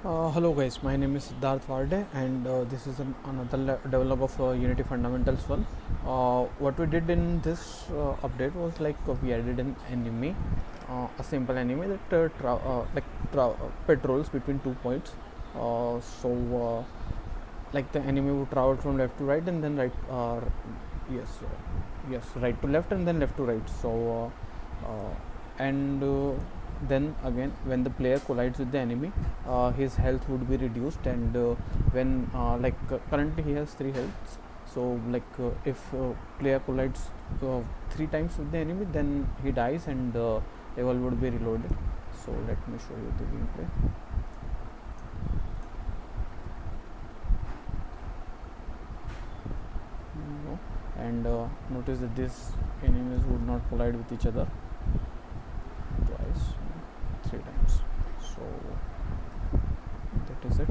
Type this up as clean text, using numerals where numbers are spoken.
Hello guys, my name is Siddharth Varde and this is another devlog of UnityFundamentals1. What we did in this update was like we added an enemy, a simple enemy that patrols between 2 points. Like the enemy would travel from left to right and then yes, right to left and then left to right. And then again when the player collides with the enemy, his health would be reduced, and when currently he has 3 healths. So if player collides 3 times with the enemy, then he dies and level would be reloaded. So let me show you the gameplay. And notice that these enemies would not collide with each other twice, 3 times. So that is it.